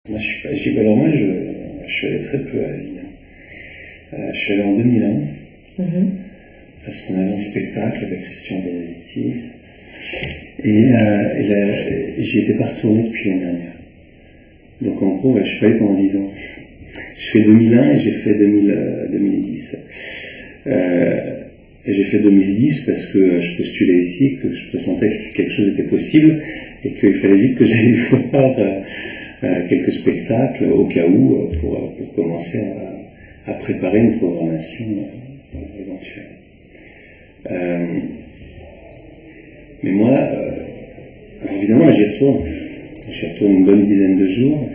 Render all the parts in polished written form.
Moi, je suis allé très peu à Avignon. Je suis allé en 2001, parce qu'on avait un spectacle avec Christian Benedetti, et j'y étais pas retourné depuis l'année dernière. Donc en gros, je suis pas allé pendant 10 ans. Je fais 2001 et j'ai fait 2010. Et j'ai fait 2010 parce que je postulais ici, que je pressentais que quelque chose était possible, et qu'il fallait vite que j'aille voir quelques spectacles au cas où, pour commencer à préparer une programmation éventuelle. Mais moi, alors évidemment, là j'y retourne. J'y retourne une bonne dizaine de jours.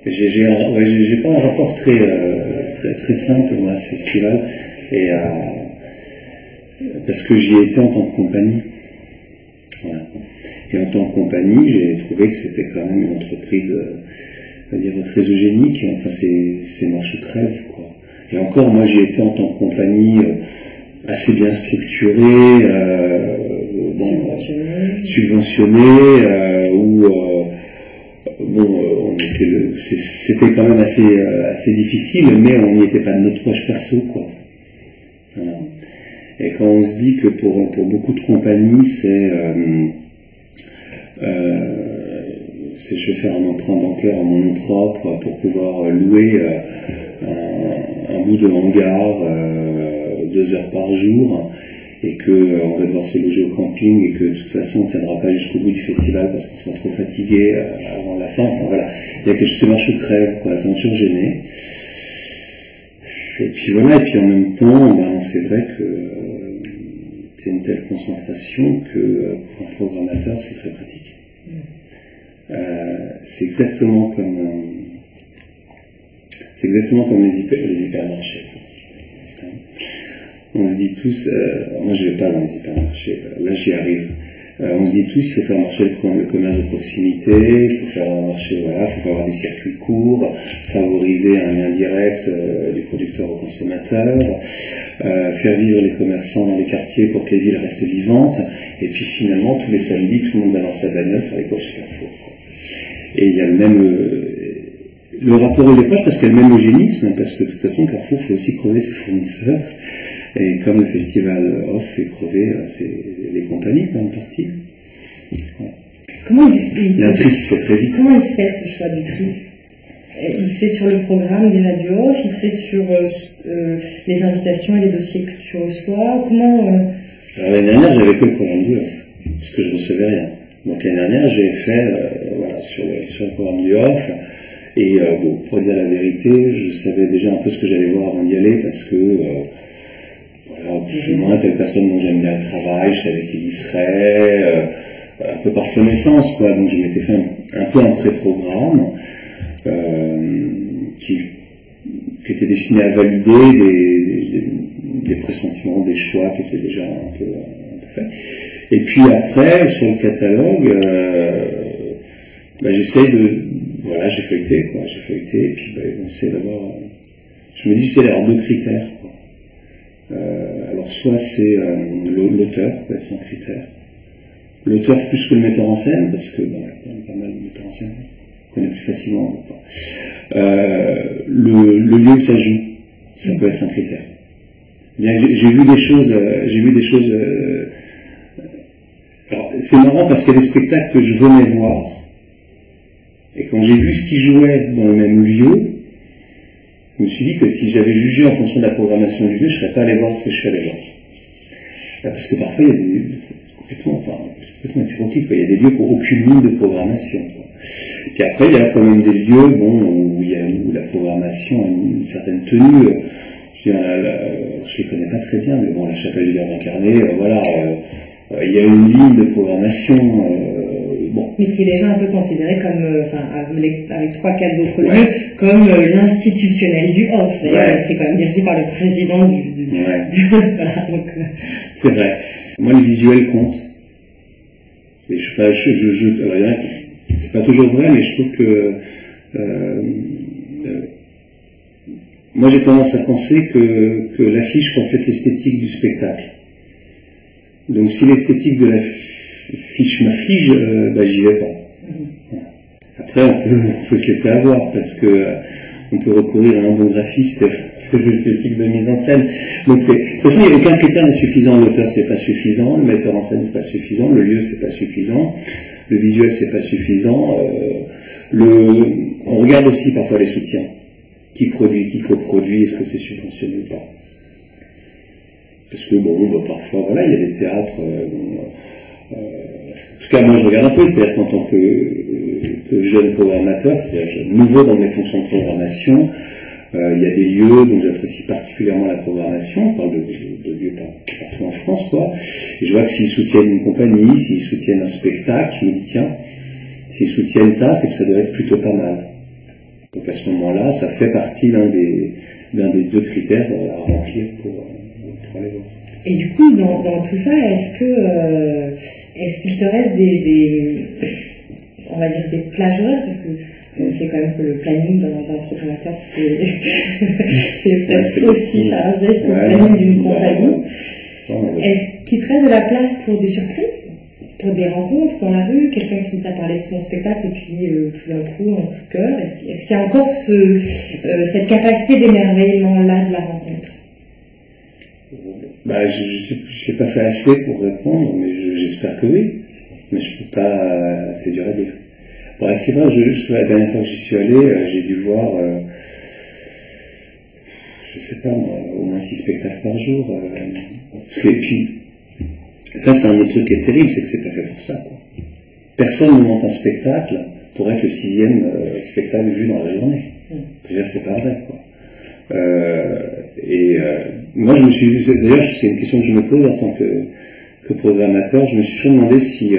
J'ai pas un rapport très simple moi à ce festival, parce que j'y étais en tant que compagnie. Voilà. Et en tant que compagnie, j'ai trouvé que c'était quand même une entreprise, on va dire, très eugénique. Enfin, c'est marche ou crève, quoi. Et encore, moi, j'y étais en tant que compagnie assez bien structurée, subventionnée, c'était quand même assez difficile, mais on n'y était pas de notre poche perso, quoi. Voilà. Et quand on se dit que pour beaucoup de compagnies, je vais faire un emprunt bancaire à mon nom propre pour pouvoir louer un bout de hangar 2 heures par jour, et qu'on va devoir se loger au camping, et que de toute façon on ne tiendra pas jusqu'au bout du festival parce qu'on sera trop fatigué avant la fin. Enfin voilà, il y a quelque chose, c'est marche ou crève, quoi, ça m'a toujours gêné. Et puis voilà, et puis en même temps, c'est vrai que c'est une telle concentration que pour un programmateur c'est très pratique. C'est exactement comme les hypermarchés. On se dit tous, moi je vais pas dans les hypermarchés, là j'y arrive. On se dit tous, il faut faire marcher le commerce de proximité, il faut faire marcher, voilà, il faut avoir des circuits courts, favoriser un lien direct du producteur au consommateur, faire vivre les commerçants dans les quartiers pour que les villes restent vivantes, et puis finalement tous les samedis tout le monde va dans sa bagnole faire les courses chez Carrefour. Et il y a le rapport au départ, parce qu'il y a le même eugénisme, parce que de toute façon Carrefour fait aussi crever ses fournisseurs. Et comme le festival Off fait crever les compagnies, quand même, partie. Ouais. Comment il y a un tri qui se fait très vite. Comment il se fait ce choix du tri? Il se fait sur le programme déjà du Off, il se fait sur les invitations et les dossiers que tu reçois. Comment Alors l'année dernière, j'avais que le programme du Off, parce que je ne recevais rien. Donc l'année dernière, j'ai fait sur le programme du Off. Et pour dire la vérité, je savais déjà un peu ce que j'allais voir avant d'y aller, parce que plus ou moins telle personne dont j'aime bien le travail, je savais qu'il y serait, un peu par connaissance, quoi. Donc je m'étais fait un peu un pré-programme qui était destiné à valider des pressentiments, des choix qui étaient déjà un peu faits. Et puis après, sur le catalogue, j'essaye j'ai feuilleté, et puis j'essaie d'avoir, je me dis j'essaie d'avoir 2 critères, quoi. Alors soit c'est l'auteur peut être un critère, l'auteur plus que le metteur en scène, parce que il y a pas mal de metteurs en scène, on connaît plus facilement. Le lieu où ça joue, ça peut être un critère. Bien, j'ai vu des choses. Alors c'est marrant parce qu'il y a des spectacles que je venais voir, et quand j'ai vu ce qui jouait dans le même lieu, je me suis dit que si j'avais jugé en fonction de la programmation du lieu, je ne serais pas allé voir ce que je suis allé voir. Parce que parfois, il y a des complètement hétéroclites, quoi. Il y a des lieux qui n'ont aucune ligne de programmation, quoi. Puis après, il y a quand même des lieux où la programmation a une certaine tenue. Je ne les connais pas très bien, mais bon, la Chapelle du Verbe incarné, il y a une ligne de programmation. Mais qui est déjà un peu considéré comme, avec 3-4 autres lieux, comme l'institutionnel du Off. D'ailleurs, c'est quand même dirigé par le président voilà, donc, c'est vrai. Moi, le visuel compte. Et alors, c'est pas toujours vrai, mais je trouve que moi, j'ai tendance à penser que l'affiche reflète l'esthétique du spectacle. Donc si l'esthétique de la fiche m'afflige, j'y vais pas. Après, on peut se laisser avoir, parce que on peut recourir à un bon graphiste des esthétiques de mise en scène. Donc de toute façon, il n'y a aucun critère n'est suffisant. L'auteur, c'est pas suffisant. Le metteur en scène, c'est pas suffisant. Le lieu, c'est pas suffisant. Le visuel, c'est pas suffisant. On regarde aussi parfois les soutiens. Qui produit, qui coproduit, est-ce que c'est subventionné ou pas? Parce que parfois, voilà, il y a des théâtres. En tout cas, moi, je regarde un peu. C'est-à-dire qu'en tant que jeune programmateur, c'est-à-dire nouveau dans mes fonctions de programmation, il y a des lieux dont j'apprécie particulièrement la programmation. On parle de lieux partout en France, quoi. Et je vois que s'ils soutiennent une compagnie, s'ils soutiennent un spectacle, je me dis tiens, s'ils soutiennent ça, c'est que ça doit être plutôt pas mal. Donc à ce moment-là, ça fait partie l'un des deux critères à remplir pour aller voir. Et du coup, dans tout ça, est-ce qu'il te reste on va dire des plages horaires, parce que c'est quand même que le planning d'un programmateur, c'est presque aussi chargé que le planning d'une compagnie. Est-ce qu'il te reste de la place pour des surprises, pour des rencontres dans la rue, quelqu'un qui t'a parlé de son spectacle et puis tout d'un coup, un coup de cœur? Est-ce qu'il y a encore cette capacité d'émerveillement-là de la rencontre? Je ne l'ai pas fait assez pour répondre, mais j'espère que oui. Mais je peux pas, c'est dur à dire. C'est vrai, la dernière fois que j'y suis allé, j'ai dû voir, je sais pas moi, au moins 6 spectacles par jour. Et puis, ça c'est un autre truc qui est terrible, c'est que c'est pas fait pour ça, quoi. Personne ne monte un spectacle pour être le 6e spectacle vu dans la journée. Je veux dire, c'est pas vrai, quoi. Moi d'ailleurs c'est une question que je me pose en tant que programmateur, je me suis toujours demandé si,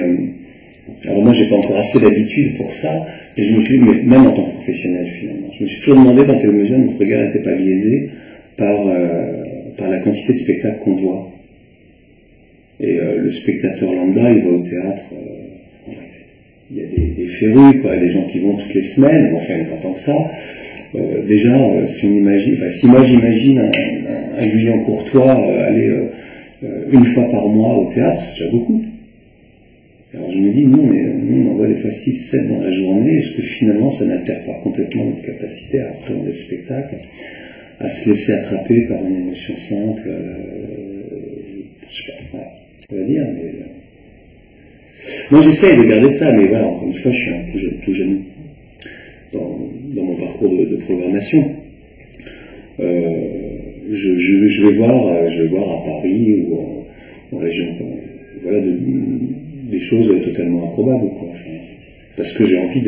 alors moi j'ai pas encore assez d'habitude pour ça, mais je me suis dit, mais même en tant que professionnel finalement, je me suis toujours demandé dans quelle mesure notre regard n'était pas biaisé par la quantité de spectacles qu'on voit. Et le spectateur lambda, il va au théâtre, il y a des férus, quoi, des gens qui vont toutes les semaines, enfin il n'y en a pas tant que ça. Déjà, si moi j'imagine un Guyan-Courtois aller une fois par mois au théâtre, c'est déjà beaucoup. Alors je me dis, nous on en voit des fois 6, 7 dans la journée, est-ce que finalement ça n'altère pas complètement notre capacité à appréhender le spectacle, à se laisser attraper par une émotion simple, je sais pas, on va dire, mais... Moi j'essaye de garder ça, mais voilà, encore une fois, je suis un peu tout jeune dans mon parcours de programmation. Je vais voir à Paris ou en région, voilà, des choses totalement improbables, quoi. Parce que j'ai envie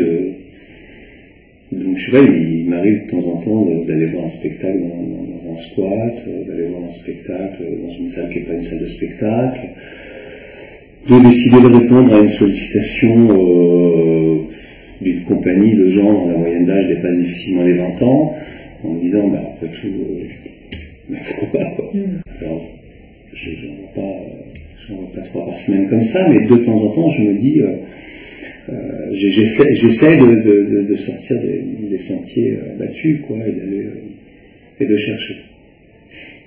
donc je sais pas, il m'arrive de temps en temps d'aller voir un spectacle dans un squat, d'aller voir un spectacle dans une salle qui n'est pas une salle de spectacle, de décider de répondre à une sollicitation d'une compagnie de gens dont la moyenne d'âge dépasse difficilement les 20 ans, en me disant, après tout, pourquoi pas, quoi. Alors, je n'en vois pas 3 par semaine comme ça, mais de temps en temps, je me dis, j'essaie de sortir des sentiers battus, quoi, et d'aller, et de chercher.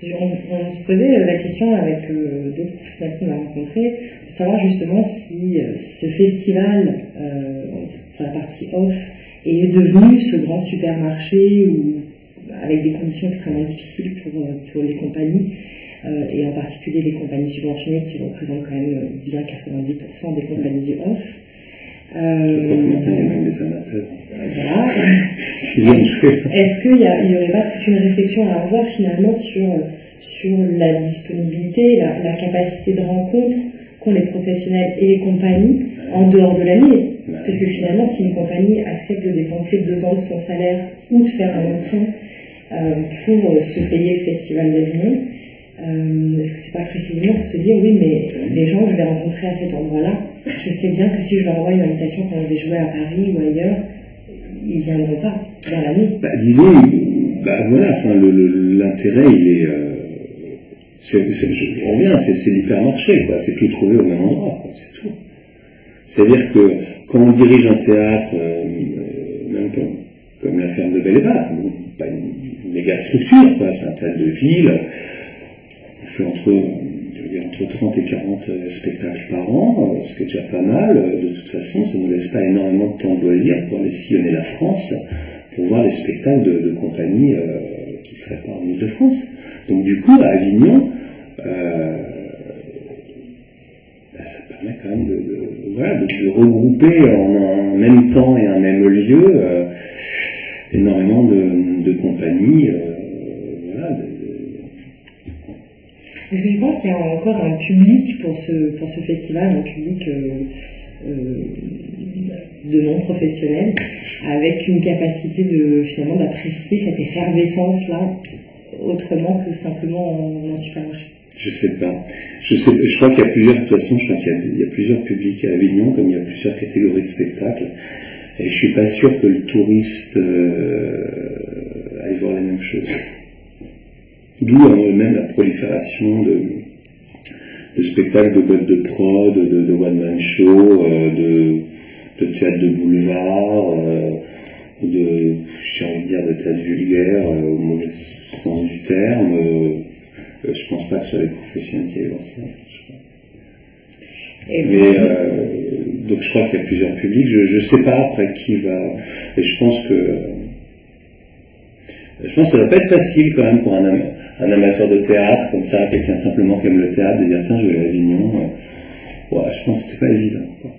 On se posait la question avec d'autres professionnels qu'on a rencontrés, de savoir justement si ce festival, sur la partie off, est devenu ce grand supermarché avec des conditions extrêmement difficiles pour les compagnies, et en particulier les compagnies subventionnées qui représentent quand même bien 90% des compagnies du off. Je crois que maintenant il y a même des amateurs. Voilà. Est-ce qu'il n'y aurait pas toute une réflexion à avoir finalement sur la disponibilité, la capacité de rencontre qu'ont les professionnels et les compagnies en dehors de l'année? Parce que finalement, si une compagnie accepte de dépenser 2 ans de son salaire ou de faire un emprunt pour se payer le festival d'Avignon, est-ce que c'est pas précisément pour se dire oui, mais les gens que je vais rencontrer à cet endroit-là, je sais bien que si je leur envoie une invitation quand je vais jouer à Paris ou ailleurs, ils viendront pas dans l'année. Disons, voilà, l'intérêt, il est, on revient, c'est l'hypermarché, quoi, c'est tout trouvé au même endroit, quoi, c'est tout. C'est-à-dire que quand on dirige un théâtre, même comme la ferme de Belle-et-Bac, pas une méga structure, quoi, c'est un théâtre de ville, on fait entre entre 30 et 40 spectacles par an, ce qui est déjà pas mal. De toute façon, ça ne nous laisse pas énormément de temps de loisirs pour aller sillonner la France, pour voir les spectacles de compagnies qui seraient pas en Île-de-France. Donc du coup, à Avignon, ça permet quand même de regrouper en un même temps et un même lieu énormément de compagnies. Est-ce que tu penses qu'il y a encore un public pour ce festival, un public de non-professionnels, avec une capacité finalement d'apprécier cette effervescence-là autrement que simplement en un supermarché? Je sais pas. Je crois qu'il y a plusieurs, de toute façon, je crois qu'il y a plusieurs publics à Avignon, comme il y a plusieurs catégories de spectacles. Et je suis pas sûr que le touriste aille voir les mêmes choses. D'où même la prolifération de spectacles de boîtes de prod, de one-man show, de théâtre de boulevard, j'ai envie de dire de théâtre vulgaire, au mauvais sens du terme. Je pense pas que ce soit les professionnels qui aillent voir ça. Donc je crois qu'il y a plusieurs publics. Je sais pas après qui va. Et je pense que ça va pas être facile quand même pour un amateur de théâtre comme ça, quelqu'un simplement qui aime le théâtre, de dire tiens je vais aller à Avignon. Ouais, je pense que c'est pas évident, quoi.